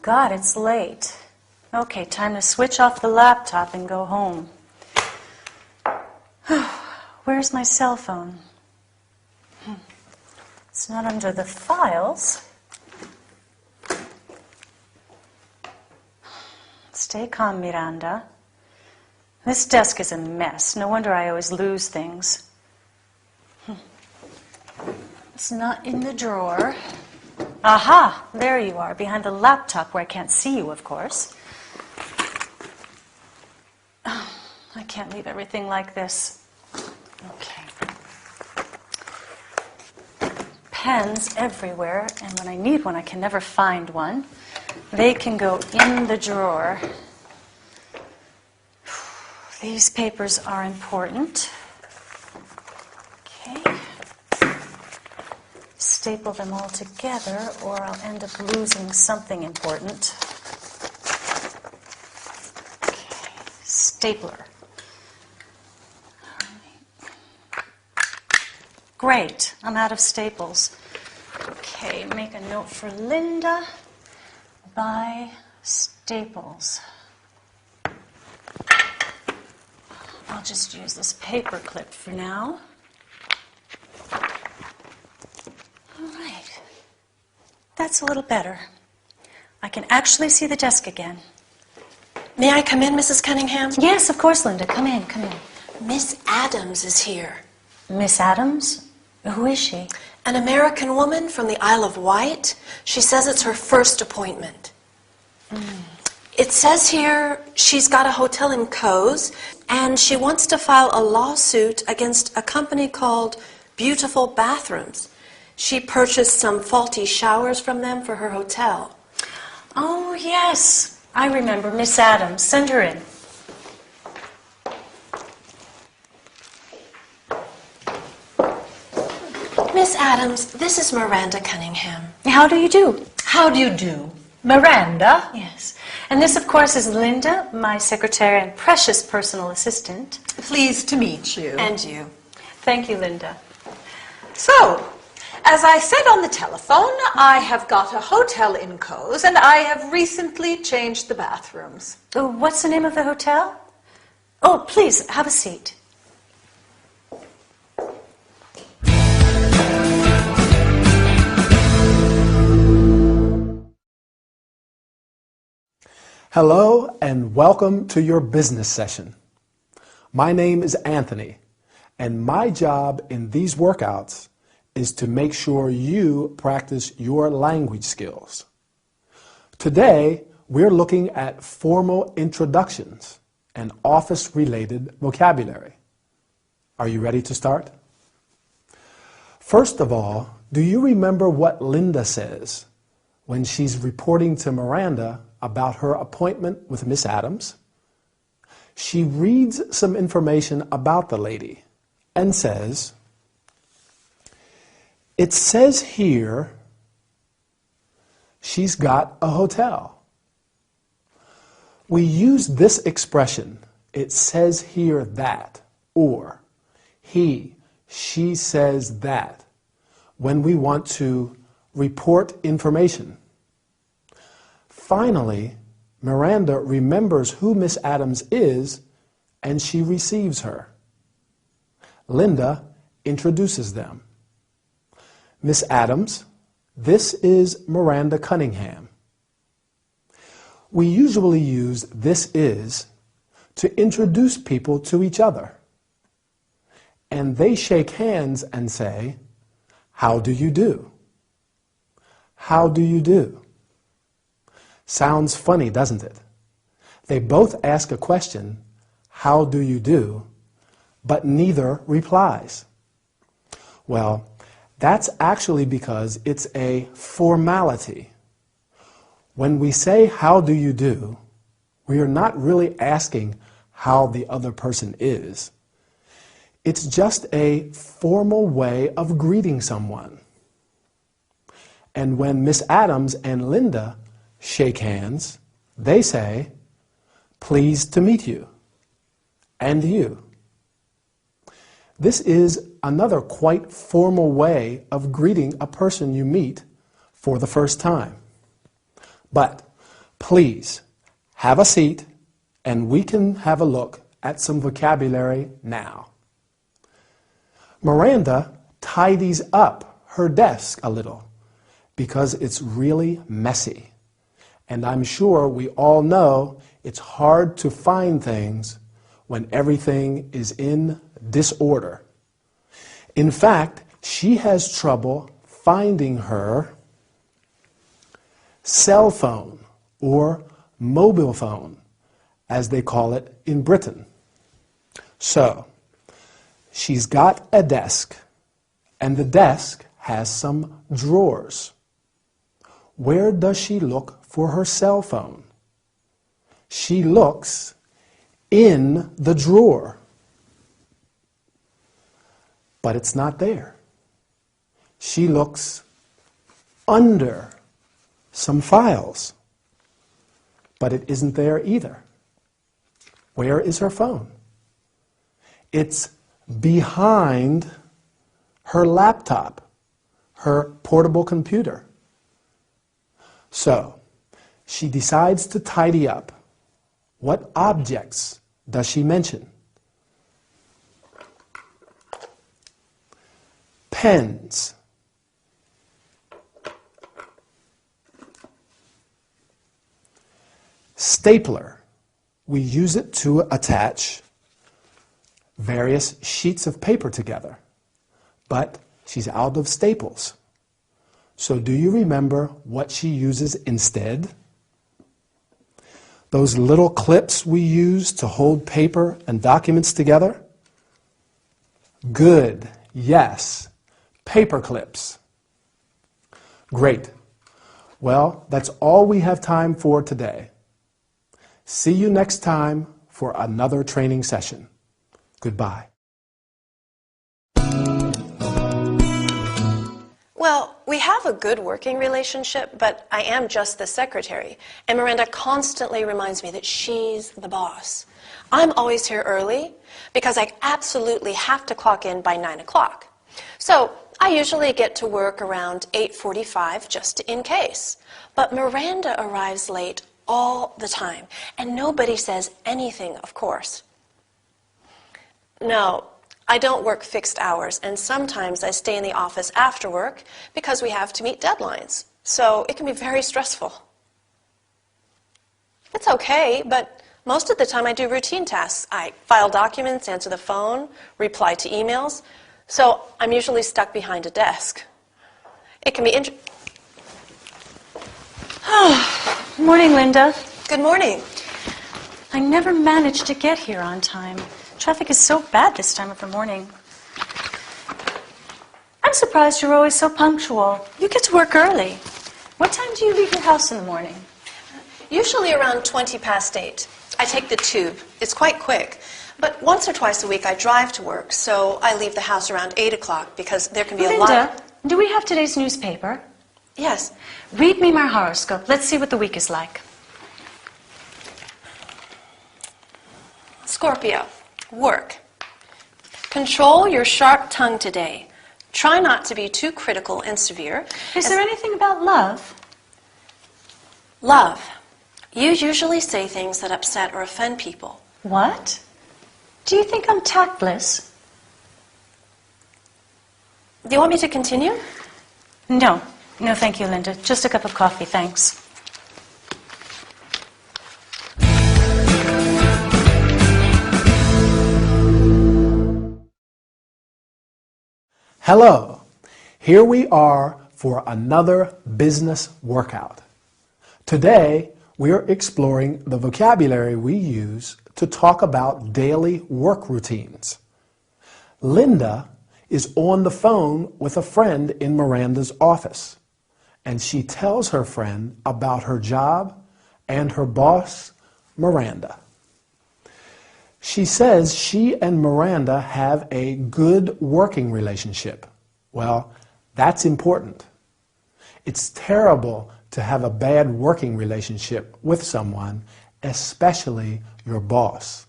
God, it's late. Okay, time to switch off the laptop and go home. Where's my cell phone? It's not under the files. Stay calm, Miranda. This desk is a mess. No wonder I always lose things. It's not in the drawer. Aha! There you are, behind the laptop where I can't see you, of course. Oh, I can't leave everything like this. Okay. Pens everywhere, and when I need one, I can never find one. They can go in the drawer. These papers are important. Okay. Staple them all together, or I'll end up losing something important. Okay. Stapler. Great, I'm out of staples. Okay, make a note for Linda. Buy staples. I'll just use this paper clip for now. All right. That's a little better. I can actually see the desk again. May I come in, Mrs. Cunningham? Yes, of course, Linda. Come in, come in. Miss Adams is here. Miss Adams? Who is she? An American woman from the Isle of Wight. She says it's her first appointment. It says here she's got a hotel in Cowes, and she wants to file a lawsuit against a company called Beautiful Bathrooms. She purchased some faulty showers from them for her hotel. Oh, yes. I remember Miss Adams. Send her in. Miss Adams, this is Miranda Cunningham. How do you do? How do you do? Miranda? Yes. And this, of course, is Linda, my secretary and precious personal assistant. Pleased to meet you. And you. Thank you, Linda. So, as I said on the telephone, I have got a hotel in Cowes, and I have recently changed the bathrooms. Oh, what's the name of the hotel? Oh, please, have a seat. Hello and welcome to your business session. My name is Anthony, and my job in these workouts is to make sure you practice your language skills. Today, we're looking at formal introductions and office-related vocabulary. Are you ready to start? First of all, do you remember what Linda says when she's reporting to Miranda about her appointment with Miss Adams? She reads some information about the lady and says, "It says here she's got a hotel." We use this expression, "it says here that," or she says that, when we want to report information. Finally, Miranda remembers who Miss Adams is, and she receives her. Linda introduces them. "Miss Adams, this is Miranda Cunningham." We usually use "this is" to introduce people to each other. And they shake hands and say, "How do you do?" How do you do? Sounds funny, doesn't it? They both ask a question, "How do you do?" but neither replies. Well, that's actually because it's a formality. When we say, "How do you do?" we are not really asking how the other person is. It's just a formal way of greeting someone. And when Miss Adams and Linda shake hands, they say, "Pleased to meet you," and you. This is another quite formal way of greeting a person you meet for the first time. But Please have a seat and we can have a look at some vocabulary now. Miranda tidies up her desk a little because it's really messy. And I'm sure we all know it's hard to find things when everything is in disorder. In fact, she has trouble finding her cell phone or mobile phone, as they call it in Britain. So, she's got a desk, and the desk has some drawers. Where does she look for her cell phone? She looks in the drawer, but it's not there. She looks under some files, but it isn't there either. Where is her phone? It's behind her laptop, her portable computer. So, she decides to tidy up. What objects does she mention? Pens. Stapler. We use it to attach various sheets of paper together, but she's out of staples. So do you remember what she uses instead? Those little clips we use to hold paper and documents together? Good, yes, paper clips. Great. Well, that's all we have time for today. See you next time for another training session. Goodbye. Well, we have a good working relationship, but I am just the secretary, and Miranda constantly reminds me that she's the boss. I'm always here early because I absolutely have to clock in by 9 o'clock. So I usually get to work around 8:45 just in case. But Miranda arrives late all the time, and nobody says anything, of course. No, I don't work fixed hours, and sometimes I stay in the office after work because we have to meet deadlines. So it can be very stressful. It's okay, but most of the time I do routine tasks. I file documents, answer the phone, reply to emails. So I'm usually stuck behind a desk. It can be Morning, Linda. Good morning. I never managed to get here on time. Traffic is so bad this time of the morning. I'm surprised you're always so punctual. You get to work early. What time do you leave your house in the morning? Usually around 20 past 8. I take the tube. It's quite quick. But once or twice a week I drive to work, so I leave the house around 8 o'clock because there can be a lot... Linda, do we have today's newspaper? Yes. Read me my horoscope. Let's see what the week is like. Scorpio. Work. Control your sharp tongue today. Try not to be too critical and severe. Is there anything about love? Love. You usually say things that upset or offend people. What? Do you think I'm tactless? Do you want me to continue? No. No, thank you, Linda. Just a cup of coffee, thanks. Hello. Here we are for another business workout. Today, we're exploring the vocabulary we use to talk about daily work routines. Linda is on the phone with a friend in Miranda's office, and she tells her friend about her job and her boss, Miranda. She says she and Miranda have a good working relationship. Well, that's important. It's terrible to have a bad working relationship with someone, especially your boss.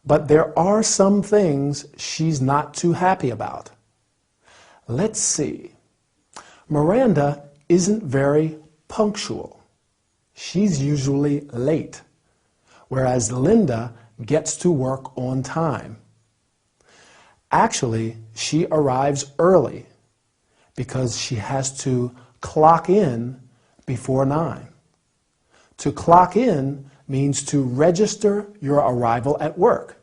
But there are some things she's not too happy about. Let's see. Miranda isn't very punctual. she's usually late, whereas Linda gets to work on time. Actually, she arrives early because she has to clock in before 9. To clock in means to register your arrival at work.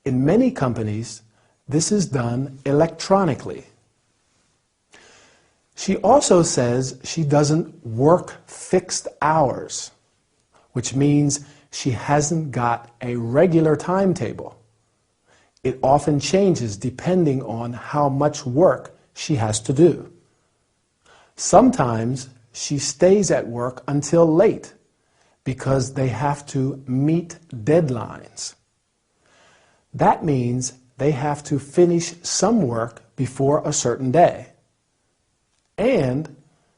In many companies, this is done electronically. She also says she doesn't work fixed hours, which means she hasn't got a regular timetable. It often changes depending on how much work she has to do. Sometimes she stays at work until late because they have to meet deadlines. That means they have to finish some work before a certain day. And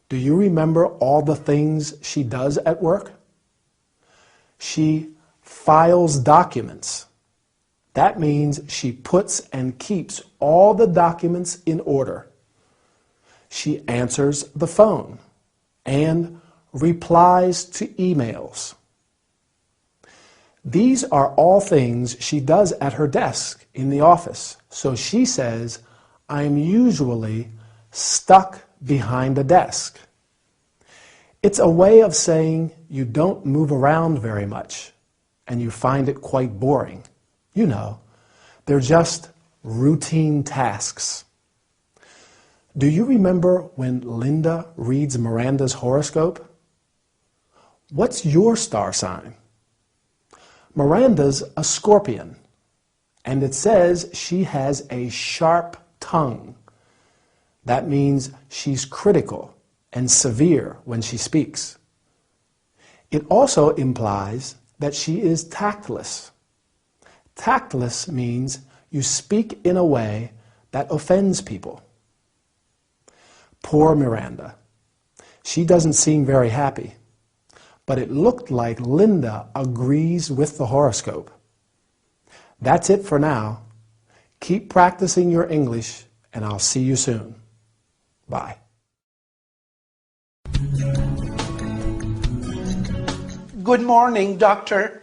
do you remember all the things she does at work? She files documents. That means she puts and keeps all the documents in order. She answers the phone and replies to emails. These are all things she does at her desk in the office. So she says, I'm usually stuck behind a desk. It's a way of saying you don't move around very much and you find it quite boring. You know, they're just routine tasks. Do you remember when Linda reads Miranda's horoscope? What's your star sign? Miranda's a Scorpion, and it says she has a sharp tongue. That means she's critical and severe when she speaks. It also implies that she is tactless. Tactless means you speak in a way that offends people. Poor Miranda. She doesn't seem very happy, but it looked like Linda agrees with the horoscope. That's it for now. Keep practicing your English, and I'll see you soon. Bye. Good morning, Doctor.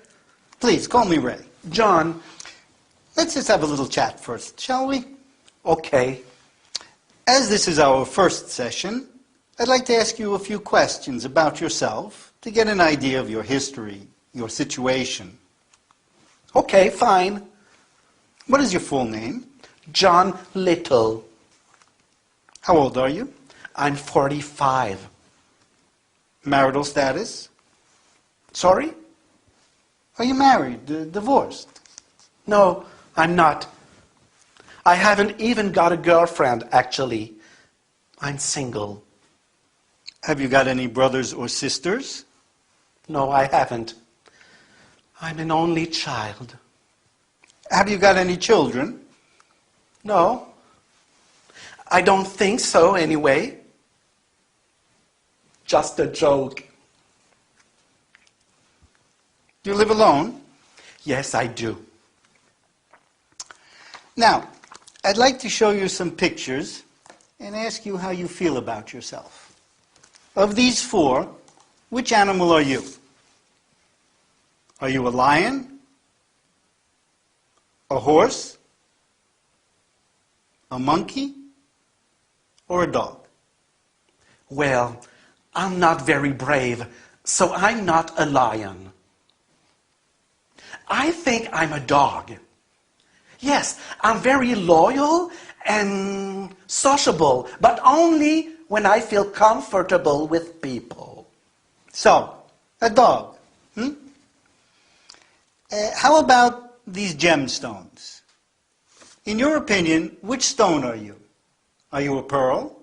Please, call me Ray. John. Let's just have a little chat first, shall we? Okay. As this is our first session, I'd like to ask you a few questions about yourself to get an idea of your history, your situation. Okay, fine. What is your full name? John Little. How old are you? I'm 45. Marital status? Sorry? Are you married, divorced? No, I'm not. I haven't even got a girlfriend, actually. I'm single. Have you got any brothers or sisters? No, I haven't. I'm an only child. Have you got any children? No. I don't think so, anyway. Just a joke. Do you live alone? Yes, I do. Now, I'd like to show you some pictures and ask you how you feel about yourself. Of these 4, which animal are you? Are you a lion? A horse? A monkey? Or a dog? Well, I'm not very brave, so I'm not a lion. I think I'm a dog. Yes, I'm very loyal and sociable, but only when I feel comfortable with people. So, a dog. How about these gemstones? In your opinion, which stone are you? Are you a pearl,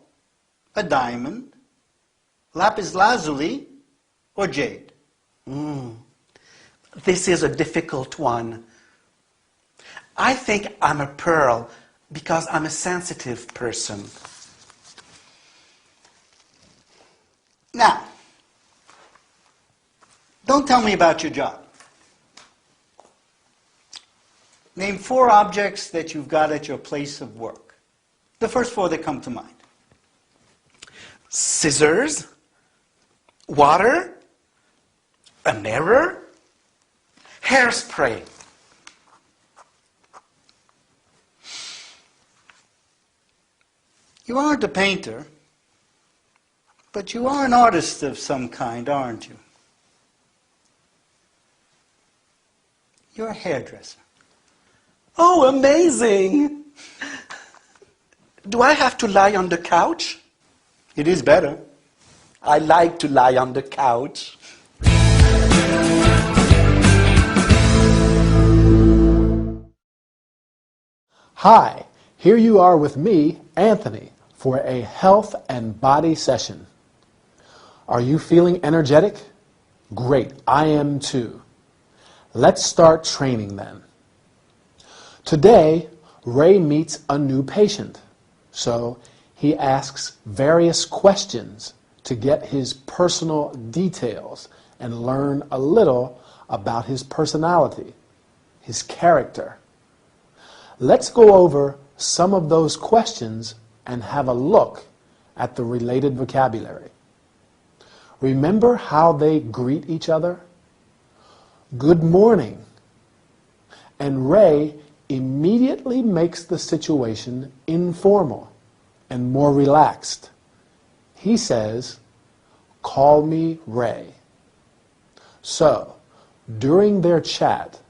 a diamond, lapis lazuli, or jade? This is a difficult one. I think I'm a pearl because I'm a sensitive person. Now, don't tell me about your job. Name 4 objects that you've got at your place of work. The first 4 that come to mind. Scissors, water, A mirror? Hairspray. You aren't a painter, but you are an artist of some kind, aren't you? You're a hairdresser. Oh, amazing! Do I have to lie on the couch? It is better. I like to lie on the couch. Hi, here you are with me, Anthony, for a health and body session. Are you feeling energetic? Great, I am too. Let's start training then. Today, Ray meets a new patient, so he asks various questions to get his personal details and learn a little about his personality, his character. Let's go over some of those questions and have a look at the related vocabulary. Remember how they greet each other? Good morning. And Ray immediately makes the situation informal and more relaxed. He says, "Call me Ray." So, during their chat,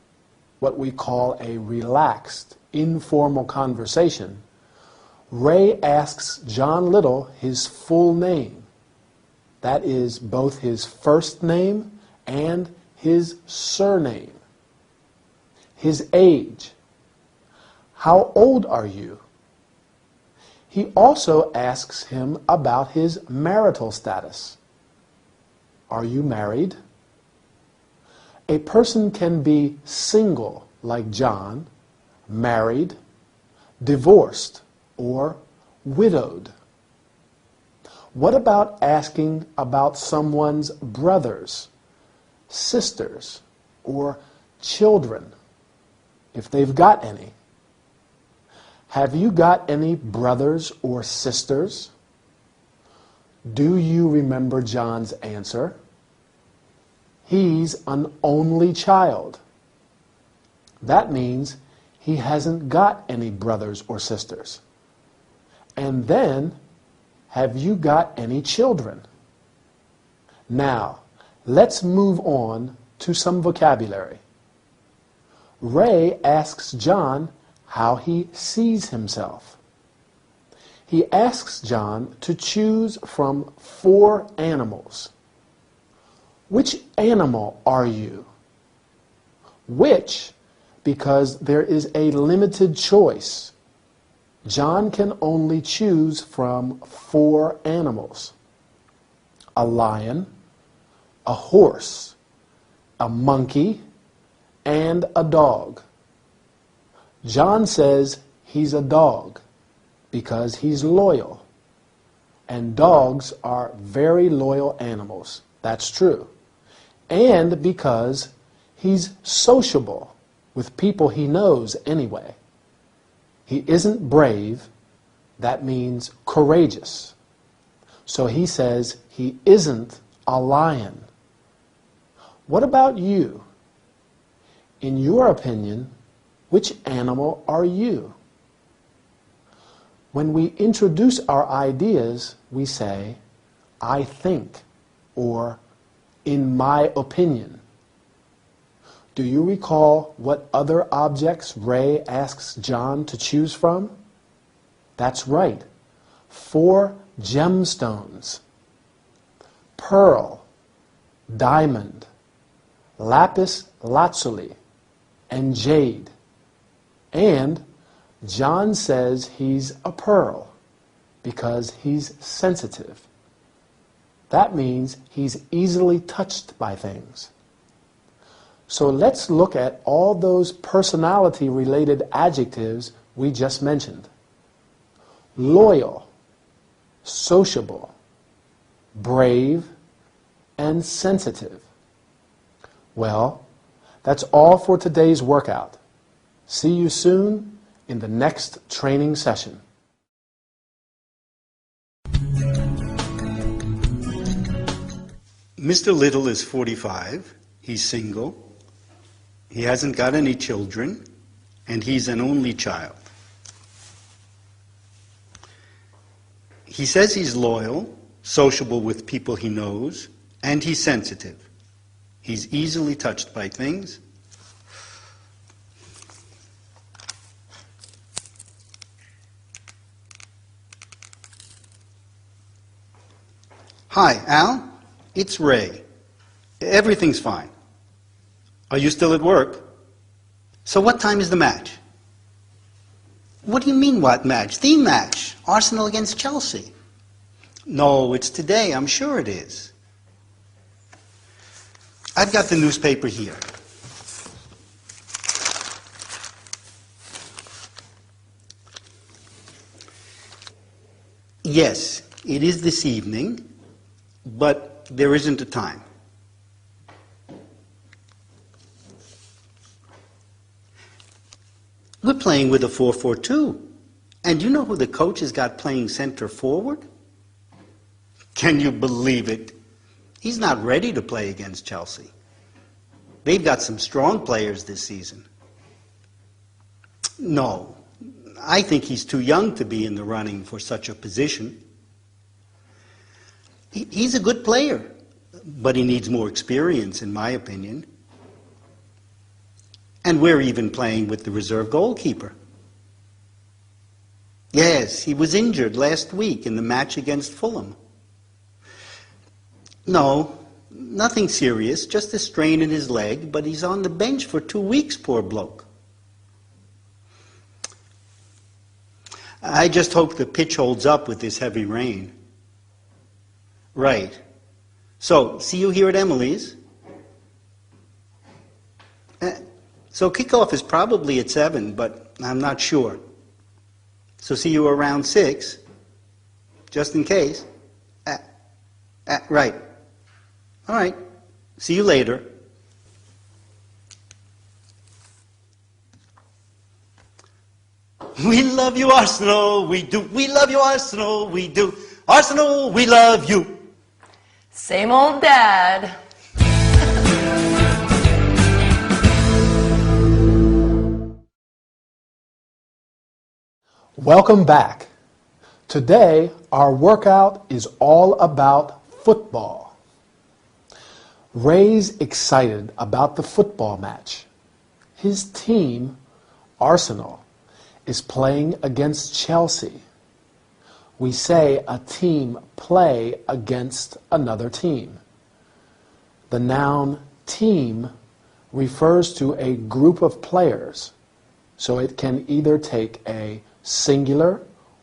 what we call a relaxed, informal conversation, Ray asks John Little his full name. That is both his first name and his surname. His age. How old are you? He also asks him about his marital status. Are you married? A person can be single, like John, married, divorced, or widowed. What about asking about someone's brothers, sisters, or children, if they've got any? Have you got any brothers or sisters? Do you remember John's answer? He's an only child. That means he hasn't got any brothers or sisters. And then, have you got any children? Now, let's move on to some vocabulary. Ray asks John how he sees himself. He asks John to choose from 4 animals. Which animal are you? Which, because there is a limited choice. John can only choose from 4 animals: a lion, a horse, a monkey, and a dog. John says he's a dog because he's loyal. And dogs are very loyal animals. That's true. And because he's sociable with people he knows anyway. He isn't brave. That means courageous. So he says he isn't a lion. What about you? In your opinion, which animal are you? When we introduce our ideas, we say, "I think," or "in my opinion." Do you recall what other objects Ray asks John to choose from? That's right, 4 gemstones: pearl, diamond, lapis lazuli, and jade. And John says he's a pearl because he's sensitive. That means he's easily touched by things. So let's look at all those personality-related adjectives we just mentioned. Loyal, sociable, brave, and sensitive. Well, that's all for today's workout. See you soon in the next training session. Mr. Little is 45. He's single. He hasn't got any children, and he's an only child. He says he's loyal, sociable with people he knows, and he's sensitive. He's easily touched by things. Hi, Al. It's Ray. Everything's fine. Are you still at work? So what time is the match? What do you mean, what match? The match. Arsenal against Chelsea. No, it's today. I'm sure it is. I've got the newspaper here. Yes, it is this evening, but there isn't a time. We're playing with a 4-4-2. And you know who the coach has got playing center forward? Can you believe it? He's not ready to play against Chelsea. They've got some strong players this season. No, I think he's too young to be in the running for such a position. He's a good player, but he needs more experience, in my opinion. And we're even playing with the reserve goalkeeper. Yes, he was injured last week in the match against Fulham. No, nothing serious, just a strain in his leg, but he's on the bench for 2 weeks, poor bloke. I just hope the pitch holds up with this heavy rain. Right. So, see you here at Emily's? So kickoff is probably at 7, but I'm not sure. So see you around 6, just in case. Right. All right. See you later. We love you, Arsenal, we do. We love you, Arsenal, we do. Arsenal, we love you. Same old dad. Welcome back. Today, our workout is all about football. Ray's excited about the football match. His team, Arsenal, is playing against Chelsea. We say a team play against another team. The noun team refers to a group of players, so it can either take a singular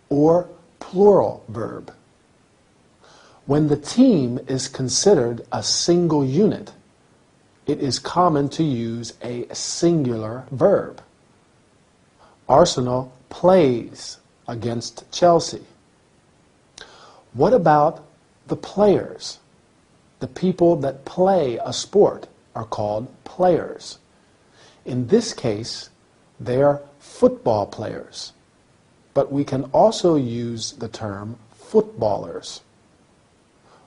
or plural verb. When the team is considered a single unit, it is common to use a singular verb. Arsenal plays against Chelsea. What about the players? The people that play a sport are called players. In this case, they are football players. But we can also use the term footballers.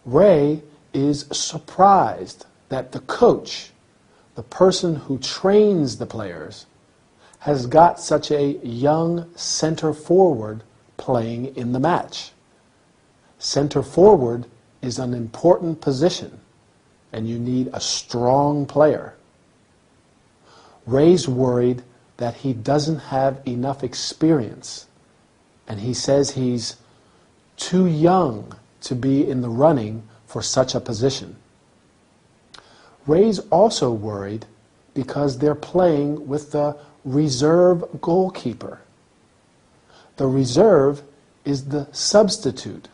Ray is surprised that the coach, the person who trains the players, has got such a young center forward playing in the match. Center forward is an important position, and you need a strong player. Ray's worried that he doesn't have enough experience, and he says he's too young to be in the running for such a position. Ray's also worried because they're playing with the reserve goalkeeper. The reserve is the substitute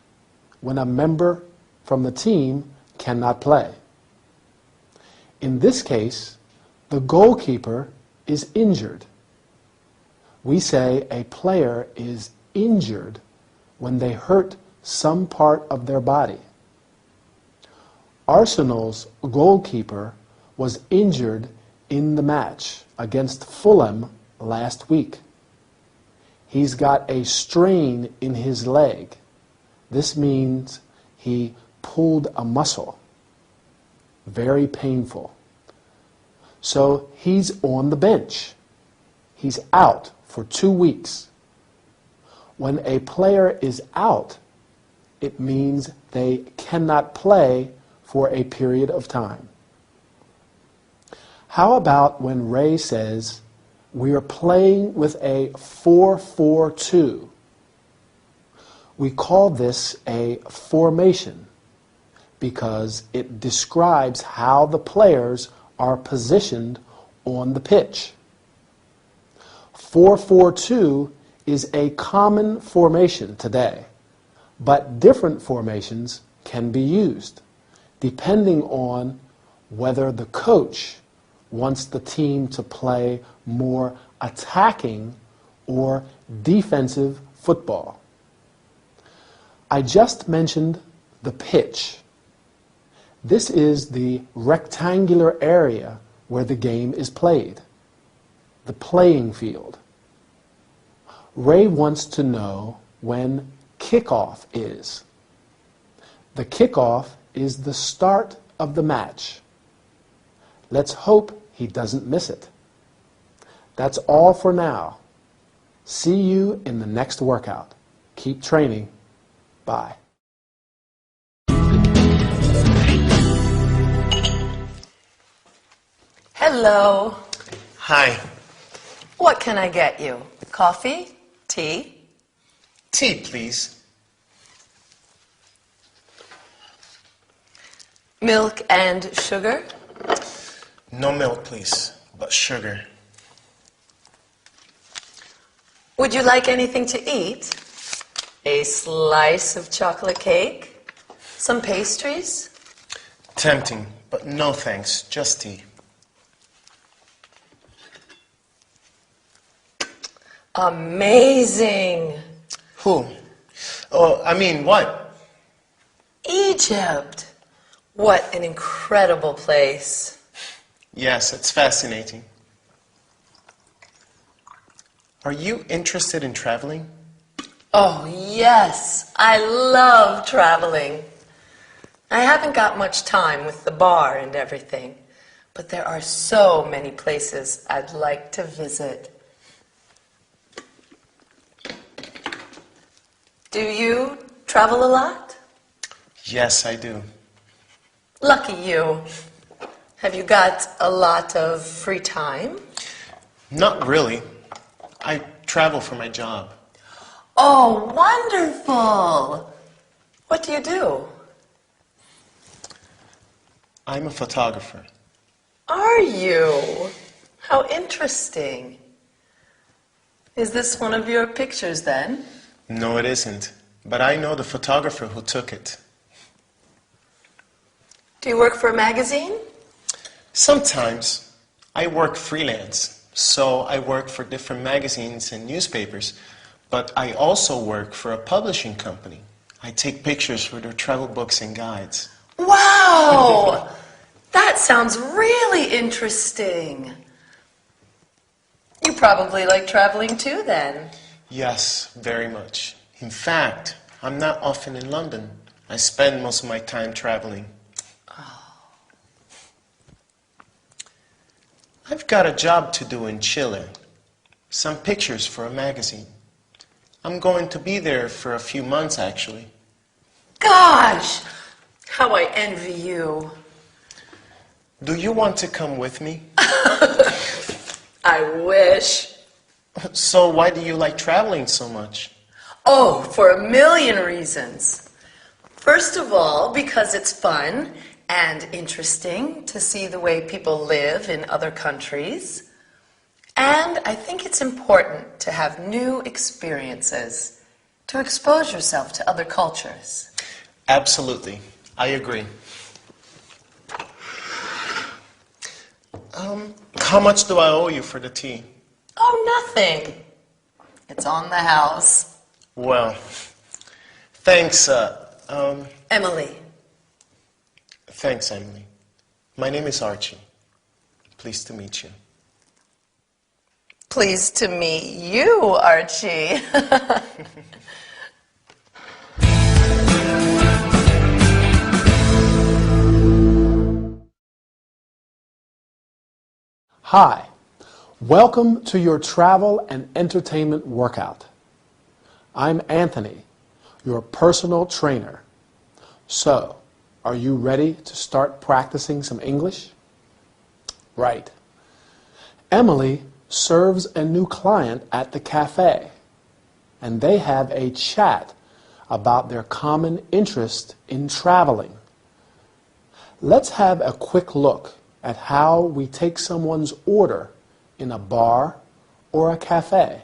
when a member from the team cannot play. In this case, the goalkeeper is injured. We say a player is injured when they hurt some part of their body. Arsenal's goalkeeper was injured in the match against Fulham last week. He's got a strain in his leg. This means he pulled a muscle. Very painful. so he's on the bench. He's out for 2 weeks. When a player is out, it means they cannot play for a period of time. How about when Ray says, we are playing with a 4-4-2? We call this a formation because it describes how the players are positioned on the pitch. 4-4-2 is a common formation today, but different formations can be used depending on whether the coach wants the team to play more attacking or defensive football. I just mentioned the pitch. This is the rectangular area where the game is played, the playing field. Ray wants to know when kickoff is. The kickoff is the start of the match. Let's hope he doesn't miss it. That's all for now. See you in the next workout. Keep training. Bye. Hello. Hi. What can I get you? Coffee? Tea? Tea, please. Milk and sugar? No milk, please, but sugar. Would you like anything to eat? A slice of chocolate cake? Some pastries? Tempting, but no thanks, just tea. Amazing! Who? Oh, I mean, what? Egypt! What an incredible place. Yes, it's fascinating. Are you interested in traveling? Oh, yes. I love traveling. I haven't got much time with the bar and everything, but there are so many places I'd like to visit. Do you travel a lot? Yes, I do. Lucky you. Have you got a lot of free time? Not really. I travel for my job. Oh, wonderful! What do you do? I'm a photographer. Are you? How interesting. Is this one of your pictures then? No, it isn't. But I know the photographer who took it. Do you work for a magazine? Sometimes. I work freelance, so I work for different magazines and newspapers. But I also work for a publishing company. I take pictures for their travel books and guides. Wow! That sounds really interesting. You probably like traveling too then. Yes, very much. In fact, I'm not often in London. I spend most of my time traveling. I've got a job to do in Chile. Some pictures for a magazine. I'm going to be there for a few months, actually. Gosh! How I envy you. Do you want to come with me? I wish. So why do you like traveling so much? Oh, for a million reasons. First of all, because it's fun and interesting to see the way people live in other countries. And I think it's important to have new experiences, to expose yourself to other cultures. Absolutely. I agree. How much do I owe you for the tea? Oh, nothing. It's on the house. Well, thanks, Emily. Thanks, Emily. My name is Archie. Pleased to meet you. Pleased to meet you, Archie. Hi, welcome to your travel and entertainment workout. I'm Anthony, your personal trainer. So, are you ready to start practicing some English? Right. Emily serves a new client at the cafe, and they have a chat about their common interest in traveling. Let's have a quick look at how we take someone's order in a bar or a cafe.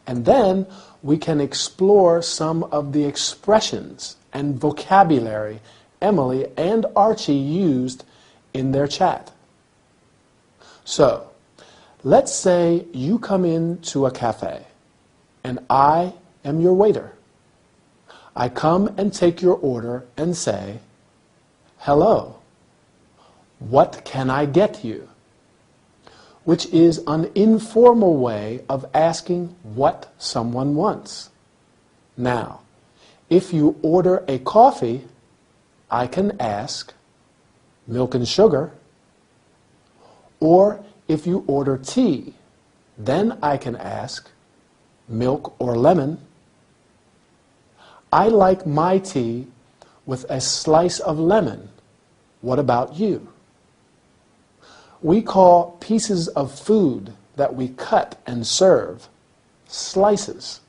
And then we can explore some of the expressions and vocabulary Emily and Archie used in their chat. So, let's say you come into a cafe and I am your waiter. I come and take your order and say, "Hello, what can I get you?" Which is an informal way of asking what someone wants. Now, if you order a coffee, I can ask, "Milk and sugar?" Or if you order tea, then I can ask, "Milk or lemon?" I like my tea with a slice of lemon. What about you? We call pieces of food that we cut and serve slices.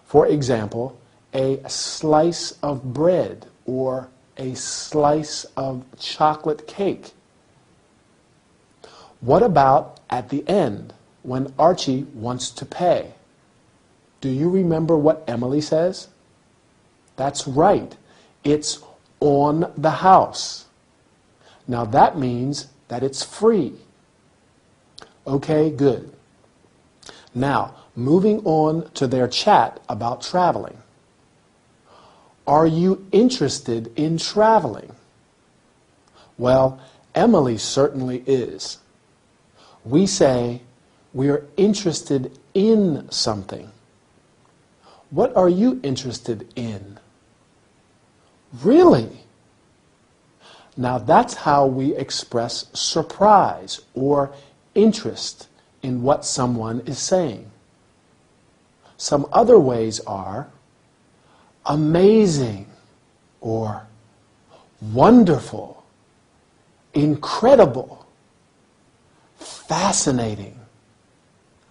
For example, a slice of bread or a slice of chocolate cake. What about at the end when Archie wants to pay? Do you remember what Emily says? That's right. It's on the house. Now that means that it's free. Okay, good. Now, moving on to their chat about traveling. Are you interested in traveling? Well, Emily certainly is. We say we're interested in something. What are you interested in? Really? Now that's how we express surprise or interest in what someone is saying. Some other ways are amazing or wonderful, incredible, fascinating,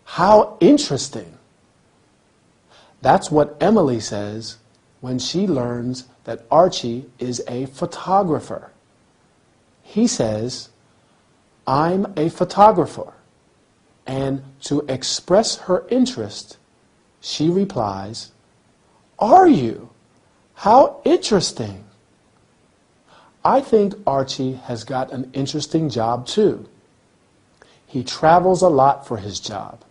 how interesting. That's what Emily says when she learns that Archie is a photographer. He says, "I'm a photographer." And to express her interest, she replies, "Are you? How interesting." I think Archie has got an interesting job too. He travels a lot for his job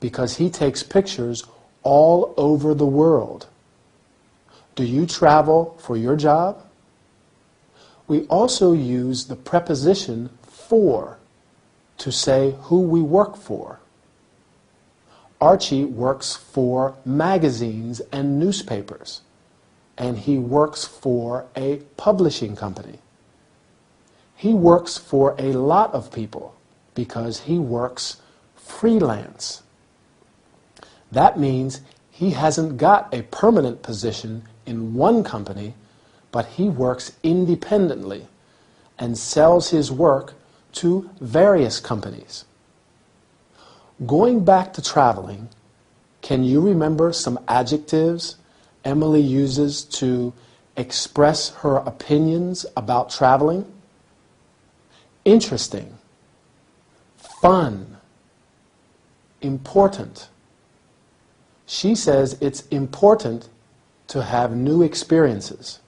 because he takes pictures all over the world. Do you travel for your job? We also use the preposition for to say who we work for. Archie works for magazines and newspapers, and he works for a publishing company. He works for a lot of people because he works freelance. That means he hasn't got a permanent position in one company, but he works independently and sells his work to various companies. Going back to traveling, can you remember some adjectives Emily uses to express her opinions about traveling? Interesting, fun, important. She says it's important to have new experiences.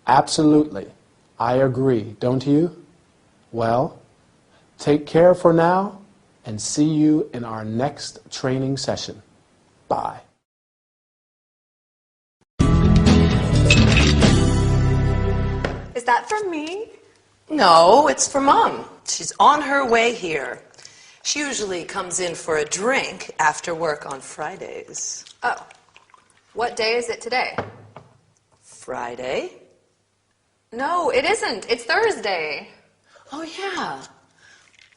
Absolutely. I agree, don't you? Well, take care for now and see you in our next training session. Bye. Is that for me? No, it's for Mom. She's on her way here. She usually comes in for a drink after work on Fridays. Oh. What day is it today? Friday? No, it isn't. It's Thursday. Oh, yeah.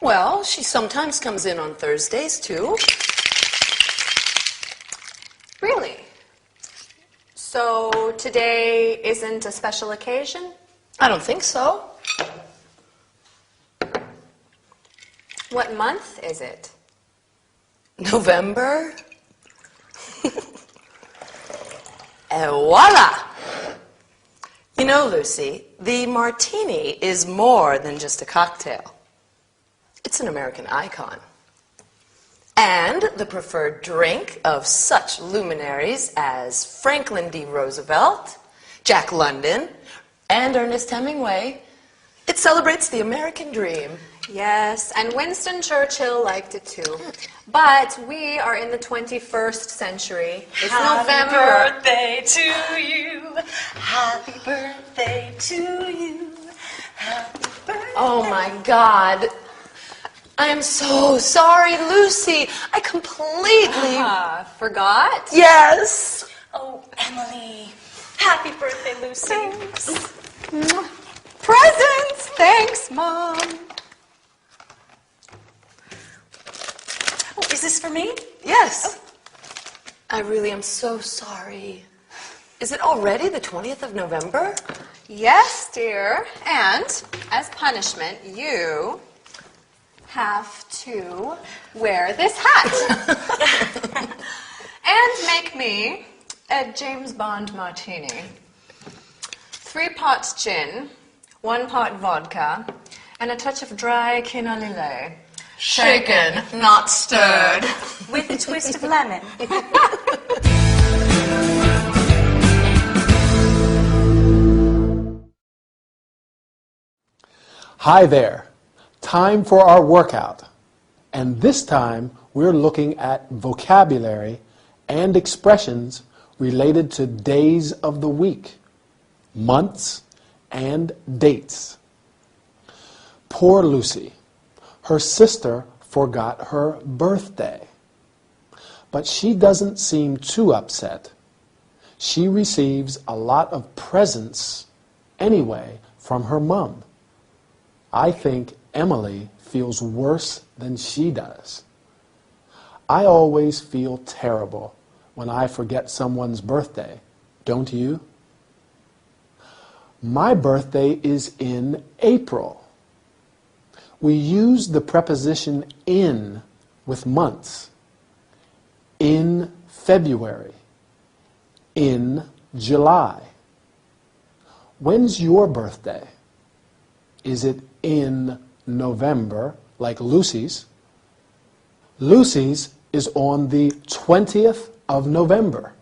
Well, she sometimes comes in on Thursdays, too. Really? So today isn't a special occasion? I don't think so. What month is it? November? Et voila! You know, Lucy, the martini is more than just a cocktail. It's an American icon. And the preferred drink of such luminaries as Franklin D. Roosevelt, Jack London, and Ernest Hemingway. It celebrates the American dream. Yes, and Winston Churchill liked it too. But we are in the 21st century. It's November. Happy birthday to you. Happy birthday to you. Happy birthday. Oh my God. I am so sorry, Lucy. I completely... Forgot? Yes. Oh, Emily. Happy birthday, Lucy. Presents! Thanks, Mom. Oh, is this for me? Yes. I really am so sorry. Is it already the 20th of November? Yes, dear. And as punishment, you have to wear this hat. And make me a James Bond martini. 3 pots gin, 1 pot vodka, and a touch of dry quinoa lillet. Shaken, not stirred. With a twist of lemon. Hi there. Time for our workout. And this time we're looking at vocabulary and expressions related to days of the week, months, and dates. Poor Lucy. Her sister forgot her birthday. But she doesn't seem too upset. She receives a lot of presents anyway from her mom. I think Emily feels worse than she does. I always feel terrible when I forget someone's birthday, don't you? My birthday is in April. We use the preposition in with months. In February. In July. When's your birthday? Is it in November, like Lucy's? Lucy's is on the 20th of November,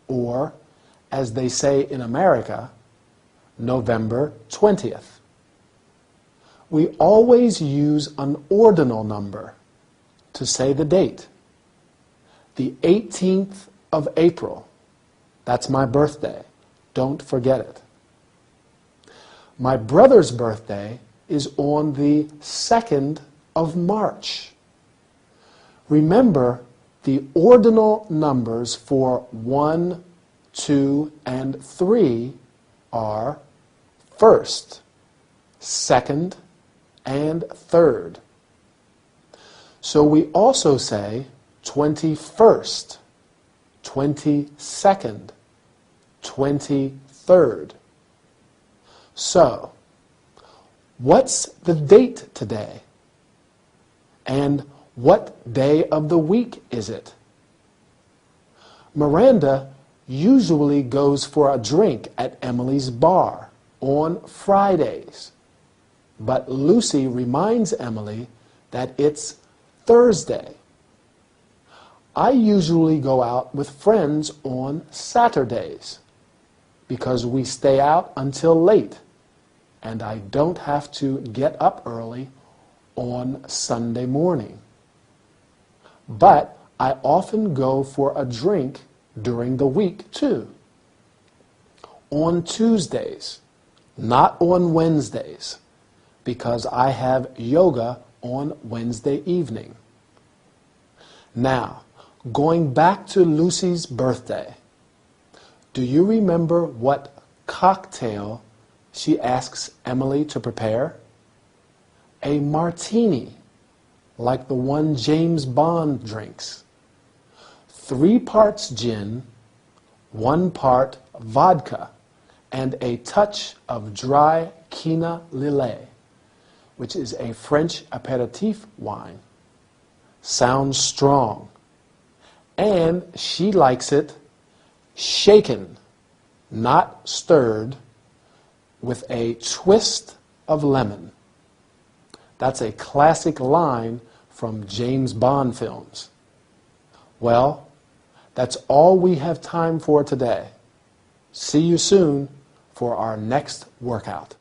or, as they say in America, November 20th. We always use an ordinal number to say the date. The 18th of April, that's my birthday. Don't forget it. My brother's birthday is on the 2nd of March. Remember, the ordinal numbers for 1, 2, and 3 are 1st, 2nd, and 3rd. So we also say 21st, 22nd, 23rd. So, what's the date today? And what day of the week is it? Miranda usually goes for a drink at Emily's bar on Fridays. But Lucy reminds Emily that it's Thursday. I usually go out with friends on Saturdays because we stay out until late and I don't have to get up early on Sunday morning. But I often go for a drink during the week too. On Tuesdays, not on Wednesdays, because I have yoga on Wednesday evening. Now, going back to Lucy's birthday, do you remember what cocktail she asks Emily to prepare? A martini. like the one James Bond drinks. 3 parts gin, 1 part vodka, and a touch of dry Quina Lillet, which is a French aperitif wine. Sounds strong. And she likes it shaken, not stirred, with a twist of lemon. That's a classic line from James Bond films. Well, that's all we have time for today. See you soon for our next workout.